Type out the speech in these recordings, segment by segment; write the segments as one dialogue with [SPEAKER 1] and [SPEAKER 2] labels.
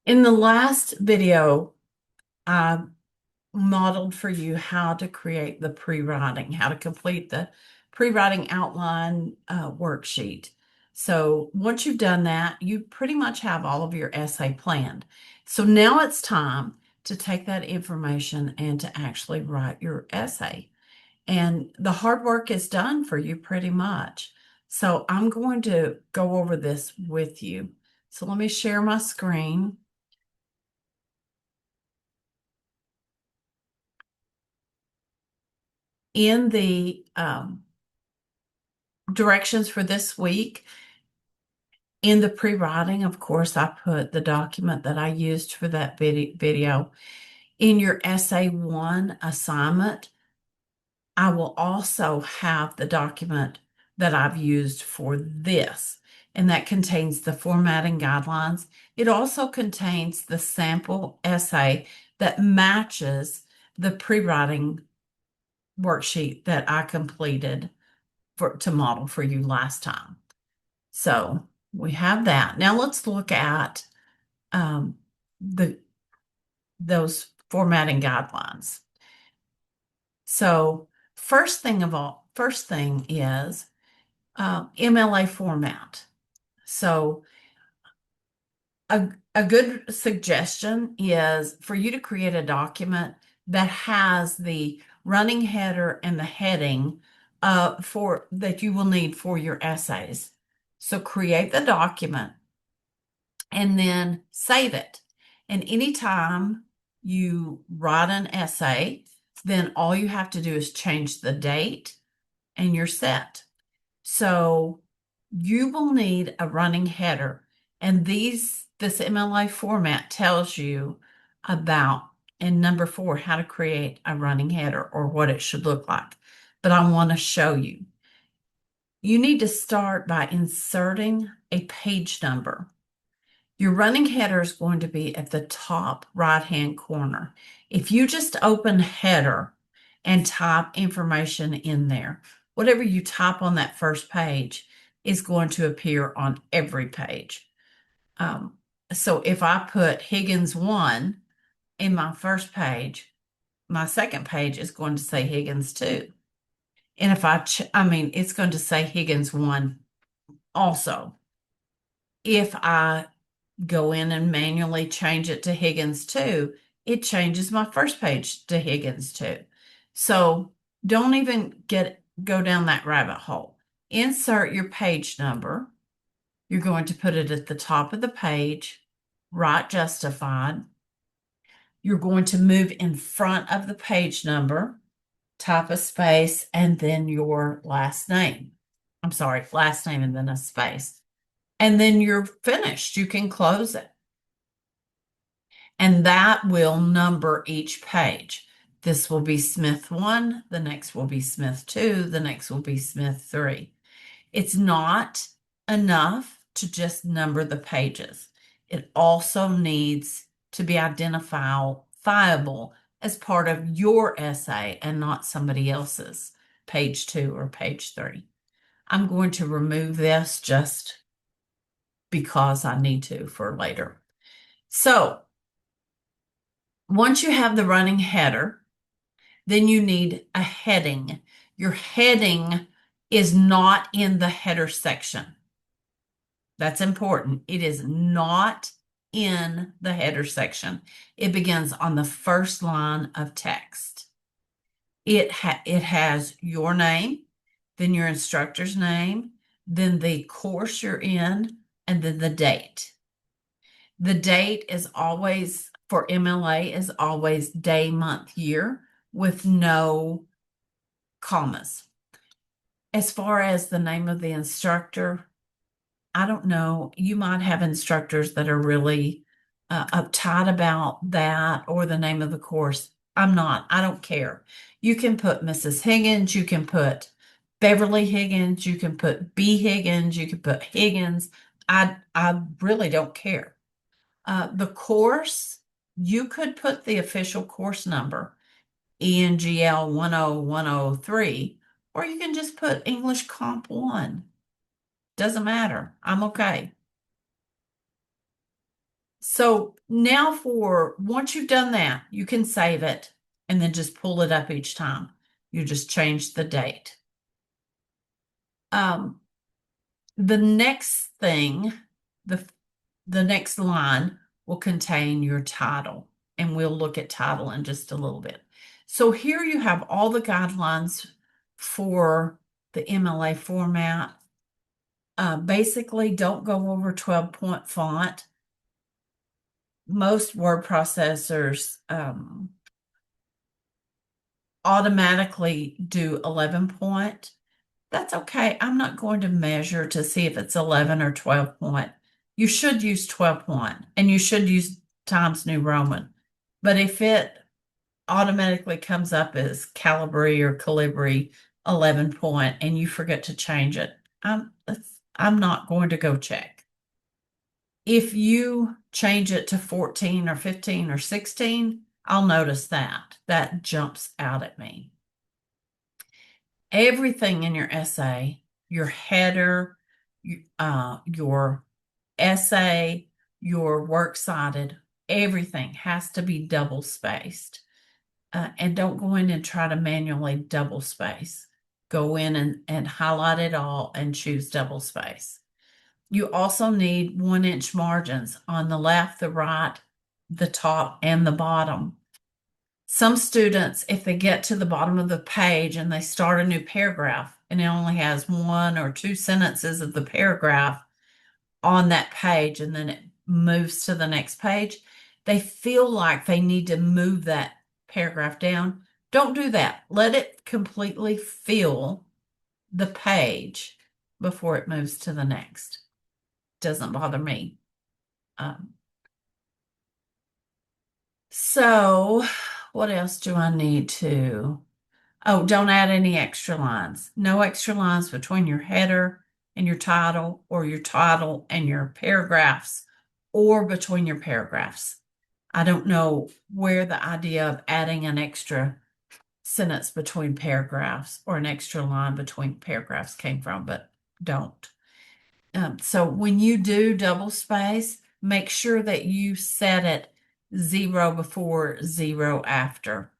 [SPEAKER 1] In the last video, I modeled for you how to create the pre-writing, how to complete the pre-writing outline worksheet. So once you've done that, you pretty much have all of your essay planned. So now it's time to take that information and to actually write your essay. And the hard work is done for you pretty much. So I'm going to go over this with you. So let me share my screen. In the directions for this week, in the pre-writing, of course, I put the document that I used for that video. In your essay one assignment, I will also have the document that I've used for this, and that contains the formatting guidelines. It also contains the sample essay that matches the pre-writing worksheet that I completed to model for you last time. So we have that. Now let's look at um, the those formatting guidelines. So first thing is MLA format. So a good suggestion is for you to create a document that has the running header and the heading for that you will need for your essays. So create the document and then save it. And anytime you write an essay, then all you have to do is change the date and you're set. So you will need a running header. And this MLA format tells you about, in number 4, how to create a running header or what it should look like. But I want to show you. You need to start by inserting a page number. Your running header is going to be at the top right-hand corner. If you just open header and type information in there, whatever you type on that first page is going to appear on every page. Um, so if I put Higgins 1 in my first page, my second page is going to say Higgins 2. And if it's going to say Higgins 1 also. If I go in and manually change it to Higgins 2, it changes my first page to Higgins 2. So don't even go down that rabbit hole. Insert your page number. You're going to put it at the top of the page, write justified. You're going to move in front of the page number, type a space, and then your last name. I'm sorry, last name and then a space. And then you're finished. You can close it. And that will number each page. This will be Smith 1, the next will be Smith 2, the next will be Smith 3. It's not enough to just number the pages. It also needs to be identifiable as part of your essay and not somebody else's, page 2 or page 3. I'm going to remove this just because I need to for later. So once you have the running header, then you need a heading. Your heading is not in the header section. That's important. It is not in the header section. It begins on the first line of text. It has your name, then your instructor's name, then the course you're in, and then the date. The date is always, for MLA, is always day, month, year with no commas. As far as the name of the instructor, I don't know. You might have instructors that are really uptight about that or the name of the course. I'm not. I don't care. You can put Mrs. Higgins. You can put Beverly Higgins. You can put B. Higgins. You can put Higgins. I really don't care. The course, you could put the official course number, ENGL 10103, or you can just put English Comp 1. Doesn't matter. I'm okay. So now for once you've done that, you can save it and then just pull it up each time. You just change the date. Um, the next thing, the the next line will contain your title, and we'll look at title in just a little bit. So here you have all the guidelines for the MLA format. Basically, don't go over 12-point font. Most word processors automatically do 11-point. That's okay. I'm not going to measure to see if it's 11 or 12-point. You should use 12-point and you should use Times New Roman. But if it automatically comes up as Calibri or Calibri 11-point and you forget to change it, I'm not going to go check. If you change it to 14 or 15 or 16, I'll notice that. That jumps out at me. Everything in your essay, your header, your essay, your works cited, everything has to be double spaced. And don't go in and try to manually double space. Go in and highlight it all and choose double space. You also need 1-inch margins on the left, the right, the top, and the bottom. Some students, if they get to the bottom of the page and they start a new paragraph and it only has 1 or 2 sentences of the paragraph on that page and then it moves to the next page, they feel like they need to move that paragraph down. Don't do that. Let it completely fill the page before it moves to the next. Doesn't bother me. So what else do I need to? Oh, don't add any extra lines. No extra lines between your header and your title, or your title and your paragraphs, or between your paragraphs. I don't know where the idea of adding an extra sentence between paragraphs or an extra line between paragraphs came from, but don't. So when you do double space, make sure that you set it 0 before, 0 after.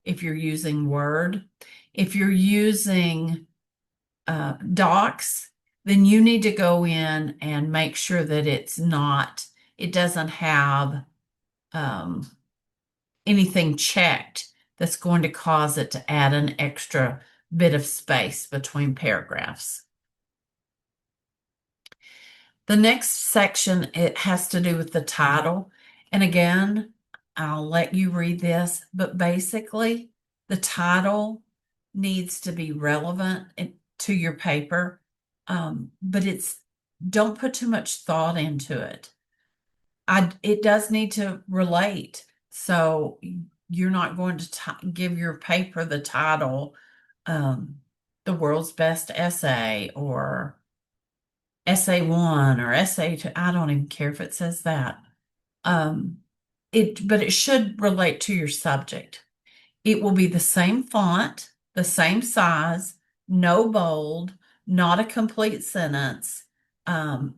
[SPEAKER 1] If you're using Word, if you're using Docs, then you need to go in and make sure that it doesn't have anything checked that's going to cause it to add an extra bit of space between paragraphs. The next section, it has to do with the title. And again, I'll let you read this, but basically the title needs to be relevant to your paper. But don't put too much thought into it. It does need to relate. So you're not going to give your paper the title, The World's Best Essay, or essay 1 or essay 2. I don't even care if it says that. But it should relate to your subject. It will be the same font, the same size, no bold, not a complete sentence. You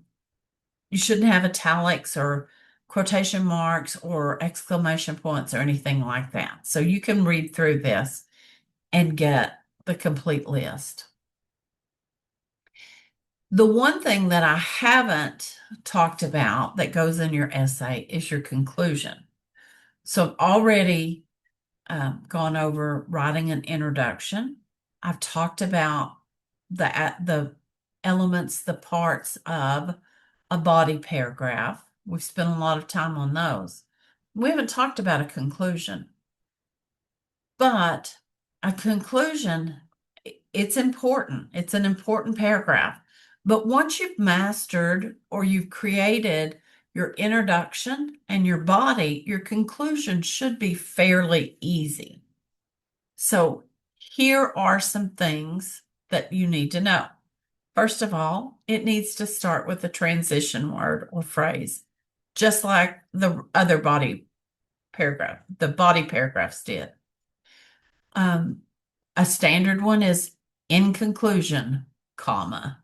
[SPEAKER 1] shouldn't have italics or quotation marks or exclamation points or anything like that. So you can read through this and get the complete list. The one thing that I haven't talked about that goes in your essay is your conclusion. So I've already gone over writing an introduction. I've talked about the elements, the parts of a body paragraph. We've spent a lot of time on those. We haven't talked about a conclusion, but a conclusion, it's important. It's an important paragraph. But once you've mastered or you've created your introduction and your body, your conclusion should be fairly easy. So here are some things that you need to know. First of all, it needs to start with a transition word or phrase, just like the other body paragraphs did. A standard one is in conclusion, comma.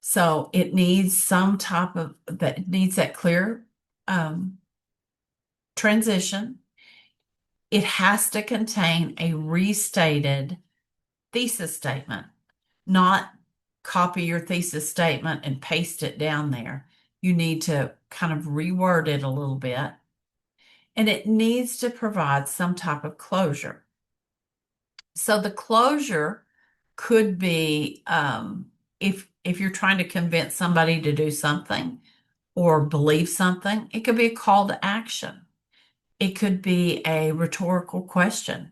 [SPEAKER 1] So it needs some type of that needs that clear um, transition. It has to contain a restated thesis statement, not copy your thesis statement and paste it down there. You need to kind of reword it a little bit, and it needs to provide some type of closure. So the closure could be if you're trying to convince somebody to do something or believe something, it could be a call to action. It could be a rhetorical question.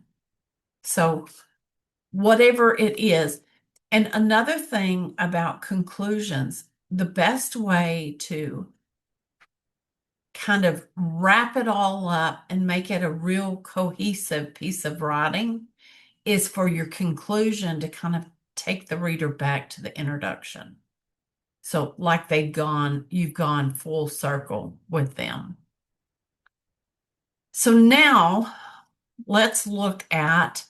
[SPEAKER 1] So whatever it is. And another thing about conclusions, the best way to kind of wrap it all up and make it a real cohesive piece of writing is for your conclusion to kind of take the reader back to the introduction. So like you've gone full circle with them. So now let's look at,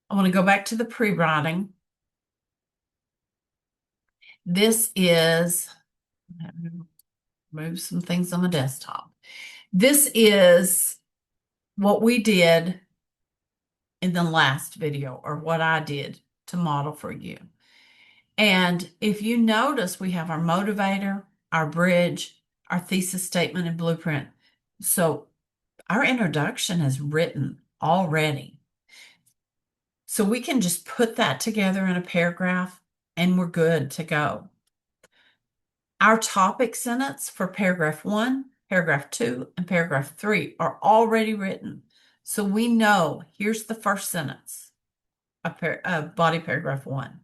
[SPEAKER 1] I want to go back to the pre-writing. This is, move some things on the desktop. This is what we did in the last video, or what I did to model for you. And if you notice, we have our motivator, our bridge, our thesis statement, and blueprint. So our introduction is written already. So we can just put that together in a paragraph and we're good to go. Our topic sentence for paragraph 1, paragraph 2, and paragraph 3 are already written. So we know here's the first sentence of body paragraph 1.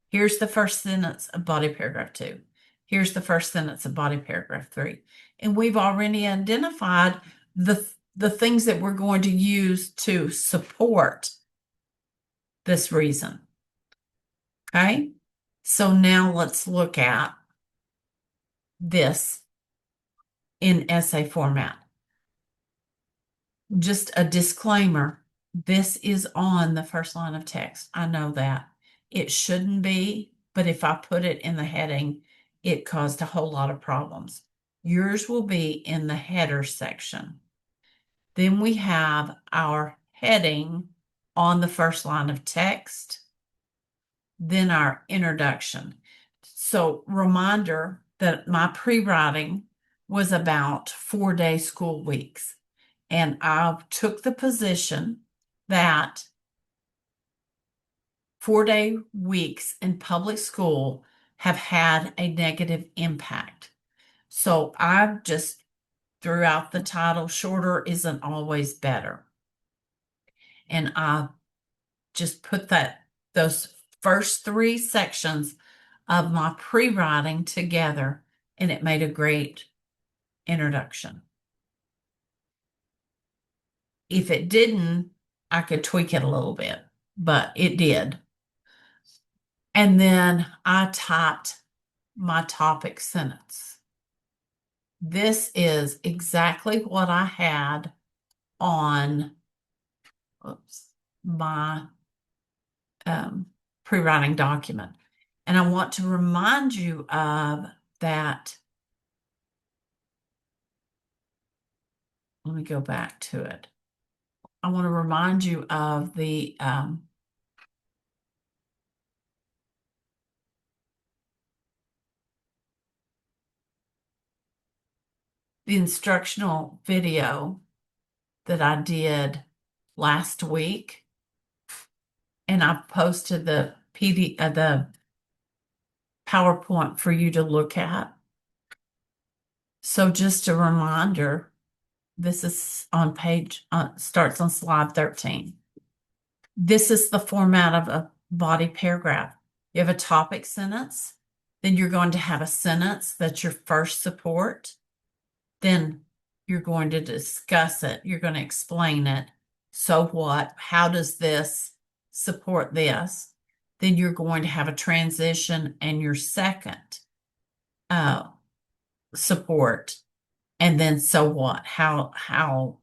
[SPEAKER 1] Here's the first sentence of body paragraph 2. Here's the first sentence of body paragraph 3. And we've already identified the things that we're going to use to support this reason. Okay? So now let's look at this in essay format. Just a disclaimer, this is on the first line of text. I know that. It shouldn't be, but if I put it in the heading, it caused a whole lot of problems. Yours will be in the header section. Then we have our heading on the first line of text, then our introduction. So reminder that my pre-writing was about 4-day school weeks. And I took the position that 4-day weeks in public school have had a negative impact. So I just threw out the title, shorter isn't always better. And I just put those first 3 sections of my pre-writing together, and it made a great introduction. If it didn't, I could tweak it a little bit, but it did. And then I typed my topic sentence. This is exactly what I had on my pre-writing document. And I want to remind you of that. Let me go back to it. I want to remind you of the instructional video that I did last week, and I posted the the PowerPoint for you to look at. So just a reminder, this is on starts on slide 13. This is the format of a body paragraph. You have a topic sentence, then you're going to have a sentence that's your first support. Then you're going to discuss it. You're going to explain it. So what? How does this support this? Then you're going to have a transition and your second support. And then so what? How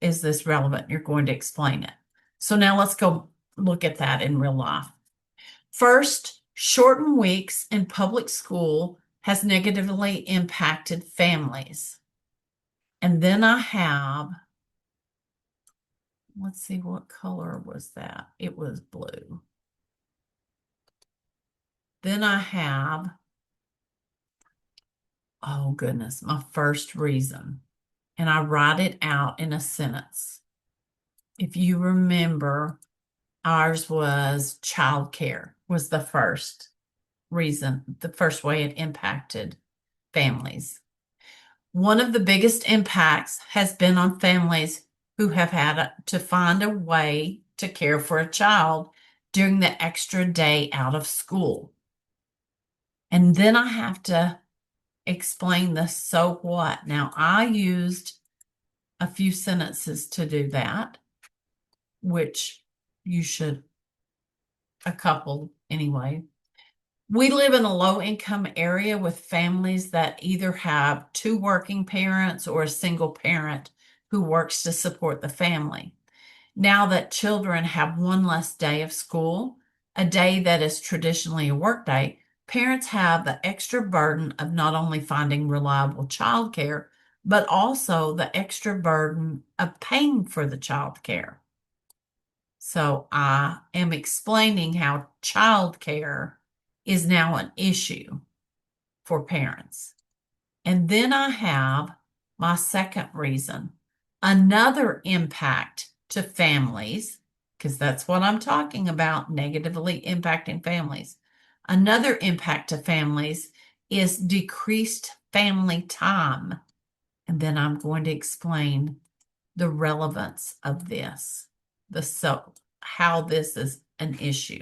[SPEAKER 1] is this relevant? You're going to explain it. So now let's go look at that in real life. First, shortened weeks in public school has negatively impacted families. And then I have, let's see, what color was that? It was blue. Then I have, oh goodness, my first reason. And I write it out in a sentence. If you remember, ours was childcare was the first reason, the first way it impacted families. One of the biggest impacts has been on families who have had to find a way to care for a child during the extra day out of school. And then I have to explain the so what. Now, I used a few sentences to do that, which you should, a couple anyway. We live in a low income area with families that either have two working parents or a single parent who works to support the family. Now that children have one less day of school, a day that is traditionally a work day, parents have the extra burden of not only finding reliable childcare, but also the extra burden of paying for the childcare. So I am explaining how childcare is now an issue for parents. And then I have my second reason, another impact to families, because that's what I'm talking about, negatively impacting families. Another impact to families is decreased family time. And then I'm going to explain the relevance of this, how this is an issue.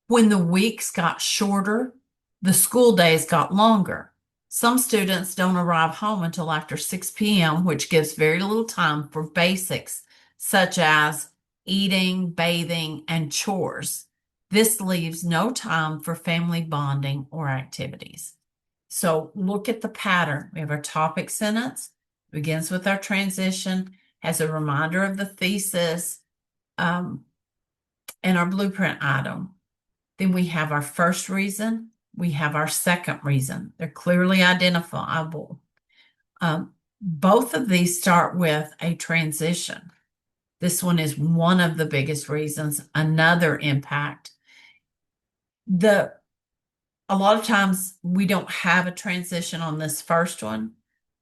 [SPEAKER 1] When the weeks got shorter, the school days got longer. Some students don't arrive home until after 6 p.m., which gives very little time for basics such as eating, bathing, and chores. This leaves no time for family bonding or activities. So look at the pattern. We have our topic sentence, begins with our transition, has a reminder of the thesis, and our blueprint item. Then we have our first reason. We have our second reason. They're clearly identifiable. Both of these start with a transition. This one is one of the biggest reasons. Another impact. A lot of times we don't have a transition on this first one,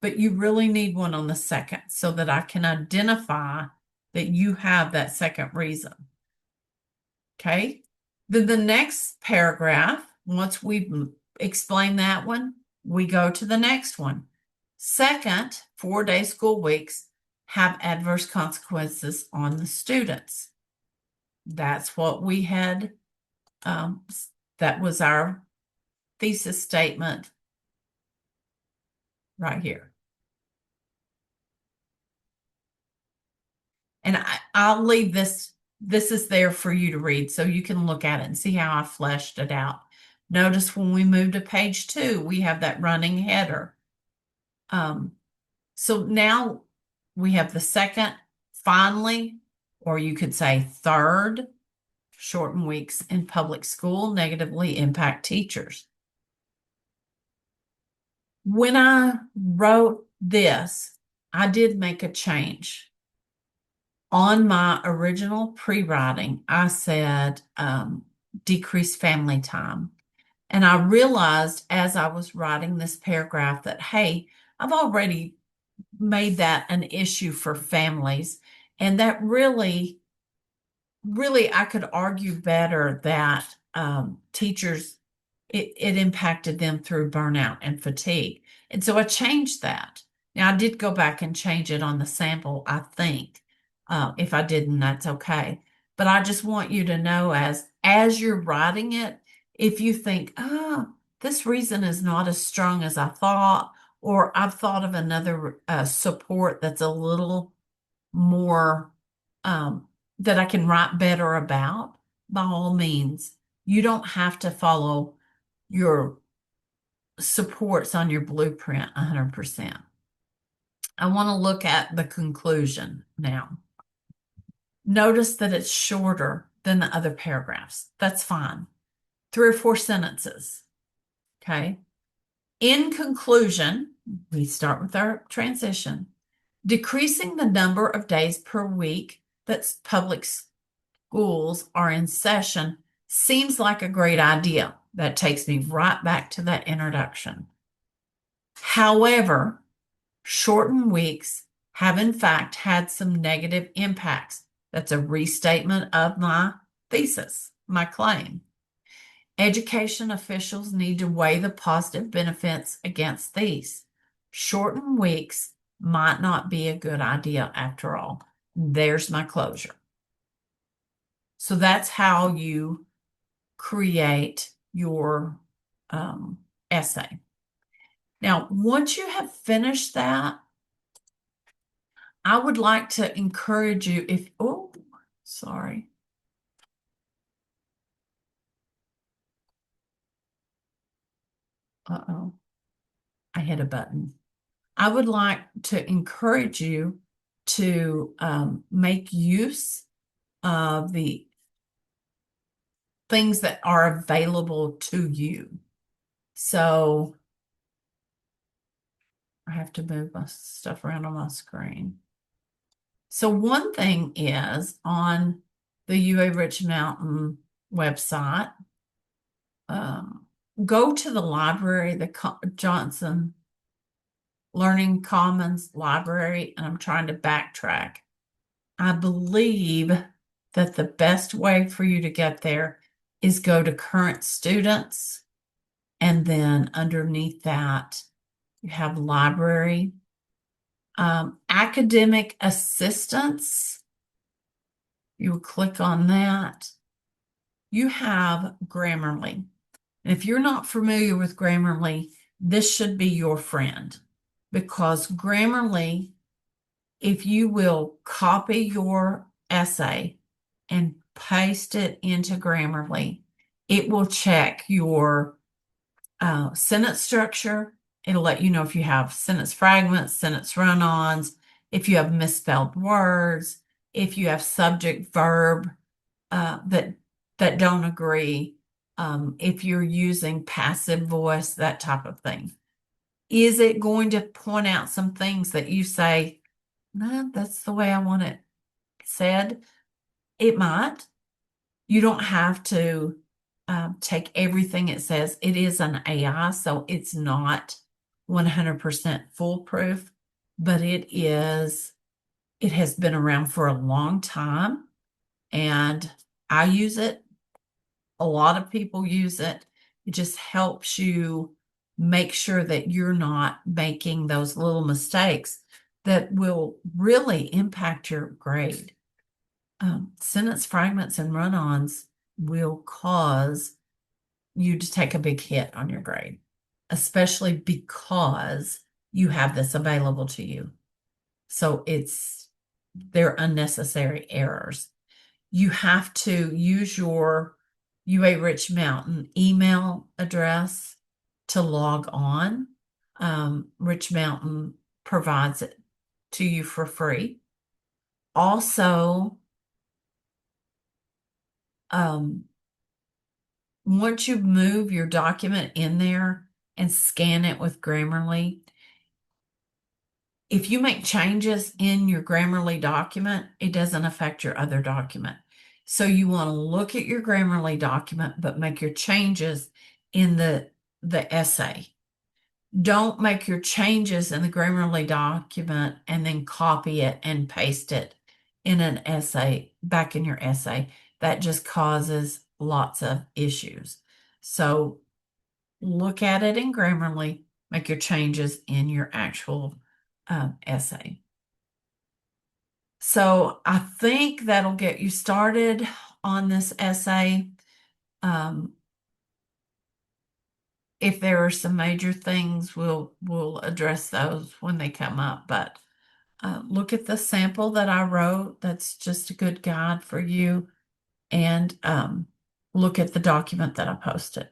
[SPEAKER 1] but you really need one on the second so that I can identify that you have that second reason. Okay. Then the next paragraph, once we've explained that one, we go to the next one. Second, 4-day school weeks have adverse consequences on the students. That's what we had. That was our thesis statement right here. And I'll leave this. This is there for you to read so you can look at it and see how I fleshed it out. Notice when we move to page 2, we have that running header. So now we have the second, finally, or you could say third, shortened weeks in public school negatively impact teachers. When I wrote this, I did make a change. On my original pre-writing, I said decrease family time. And I realized as I was writing this paragraph that, hey, I've already made that an issue for families. And that really, really, I could argue better that teachers, it impacted them through burnout and fatigue. And so I changed that. Now, I did go back and change it on the sample, I think. If I didn't, that's okay. But I just want you to know as you're writing it, if you think, oh, this reason is not as strong as I thought, or I've thought of another support that's a little more that I can write better about, by all means, you don't have to follow your supports on your blueprint 100%. I want to look at the conclusion now. Notice that it's shorter than the other paragraphs. That's fine. 3 or 4 sentences. Okay. In conclusion, we start with our transition. Decreasing the number of days per week that public schools are in session seems like a great idea. That takes me right back to that introduction. However, shortened weeks have in fact had some negative impacts. That's a restatement of my thesis, my claim. Education officials need to weigh the positive benefits against these. Shortened weeks might not be a good idea after all. There's my closure. So that's how you create your essay. Now, once you have finished that, I would like to encourage you sorry. Uh-oh, I hit a button. I would like to encourage you to make use of the things that are available to you. So I have to move my stuff around on my screen. So one thing is on the UA Rich Mountain website, go to the library, the Johnson Learning Commons library, and I'm trying to backtrack. I believe that the best way for you to get there is go to current students, and then underneath that, you have library, academic assistance. You will click on that. You have Grammarly. And if you're not familiar with Grammarly, this should be your friend, because Grammarly, if you will copy your essay and paste it into Grammarly, it will check your sentence structure. It'll let you know if you have sentence fragments, sentence run-ons, if you have misspelled words, if you have subject verb that don't agree, if you're using passive voice, that type of thing. Is it going to point out some things that you say, no, that's the way I want it said? It might. You don't have to take everything it says. It is an AI, so it's not 100% foolproof, but it has been around for a long time, and I use it. A lot of people use it. It just helps you make sure that you're not making those little mistakes that will really impact your grade. Sentence fragments and run-ons will cause you to take a big hit on your grade, especially because you have this available to you. So they're unnecessary errors. You have to use your UA Rich Mountain email address to log on. Rich Mountain provides it to you for free. Also, once you move your document in there and scan it with Grammarly, if you make changes in your Grammarly document, it doesn't affect your other document. So you want to look at your Grammarly document, but make your changes in the essay. Don't make your changes in the Grammarly document and then copy it and paste it in an essay, back in your essay. That just causes lots of issues. So look at it in Grammarly, make your changes in your actual essay. So I think that'll get you started on this essay. If there are some major things, we'll address those when they come up. But look at the sample that I wrote. That's just a good guide for you. And look at the document that I posted.